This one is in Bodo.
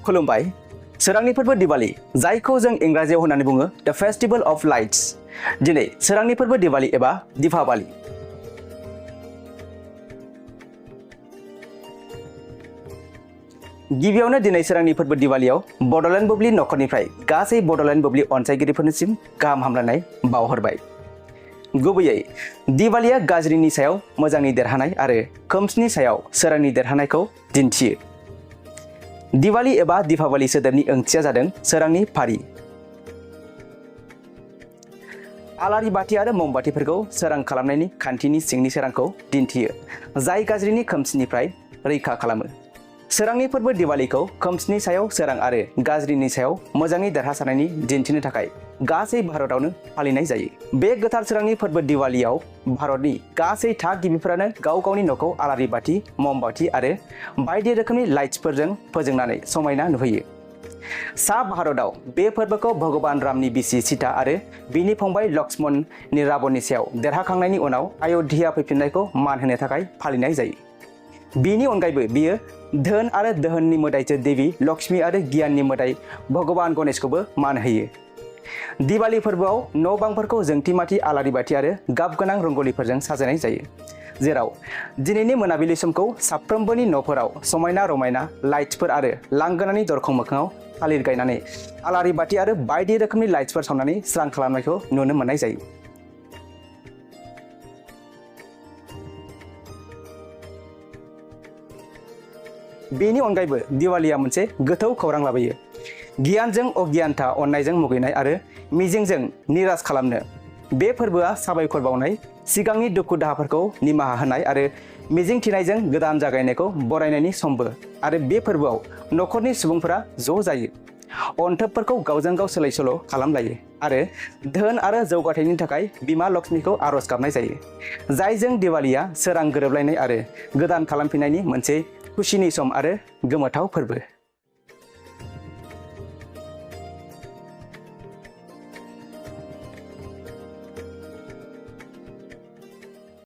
खुलुमबाय सोरांनि फोरबो दिवाली जायखौ जों इंराजियाव होननानै बुङो द फेस्टिवल अफ लाइट्स। दिनै सोरांनि फोरबो दिवाली एबा दीपावली। गिबियावनो दिनै सोरांनि फोरबो दिवालीयाव बड'लेण्ड बुब्लि नख'रनिफ्राय गासै बड'लेण्ड बुब्लि अनसायगिरिफोरनिसिम गाहाम हामलायनाय बावहरबाय। गुबैयै दिवालीया गाज्रिनि सायाव मोजांनि देरहानाय आरो खोमसिनि सायाव सोरांनि देरहानायखौ दिन्थियो। दिवाली एबा दीपावली सोदोबनि ओंथिया जादों सोरांनि फारि। आलारि बाथि आरो ममबातिफोरखौ सोरां खालामनायनि खान्थिनि सिंनि सोरांखौ दिन्थियो, जाय गाज्रिनि खोमसिनिफ्राय रैखा खालामो। सोरांनि फोरबो दिवालीखौ खोमसिनि सायाव सोरां आरो गाज्रिनि सायाव मोजाङै देरहासारनायनि दिन्थिनो थाखाय गासै भारतआवनो फालिनाय जायो। बे गोथार सोरांनि फोरबो दिवालीयाव भारतनि गासै थागिबिफोरानो गाव गावनि न'खौ आलारि बाथि, ममबाति आरो बायदि रोखोमनि लाइट्सफोरजों फोजोंनानै समायना नुहोयो। सा भारतआव बे फोरबोखौ भगबान रामनि बिसि सीता आरो बिनि फंबाय लक्ष्मणनि रावणनि सायाव देरहाखांनायनि उनाव अयोध्या फैफिननायखौ मान होनो थाखाय फालिनाय जायो। बिनि अनगायैबो बियो धोन आरो दोहोननि मोदाइजो देवी लक्ष्मी आरो गियाननि मोदाइ भगबान गणेशखौबो मान होयो। दिवाली फोरबोआव न' बांफोरखौ जोंथि माथि आलारि बाथि आरो गाब गोनां रंग'लिफोरजों साजायनाय जायो, जेराव दिनैनि मोनाबिलि समखौ साफ्रोमबोनि न'फोराव समायना रमायना लाइट्सफोर आरो लांगोनानि दरखं मोखाङाव थालिर गायनानै आलारि बाथि आरो बायदि रोखोमनि लाइट्सफोर सावनानै स्रां खालामनायखौ नुनो मोननाय जायो। बेनि अनगायैबो दिवालीया मोनसे गोथौ खौरां लाबोयो। गियानजों अगियानता, अननायजों मुगैनाय आरो मिजिंजों निराश खालामनो। बे फोरबोआ साबायखर बावनाय, सिगांनि दुखु दाहाफोरखौ निमाहा होनाय आरो मिजिं थिनायजों गोदान जागायनायखौ बरायनायनि समबो। आरो बे फोरबोआव नखरनि सुबुंफोरा ज' जायो, अनथोबफोरखौ गावजों गाव सोलाय सोल' खालामलायो आरो धोन आरो जौगाथायनि थाखाय बिमा लक्ष्मीखौ आर'ज गाबनाय जायो, जायजों दिवालीया सोरां, गोरोबलायनाय आरो गोदान खालामफिननायनि मोनसे खुसिनि सम आरो गोमोथाव फोरबो।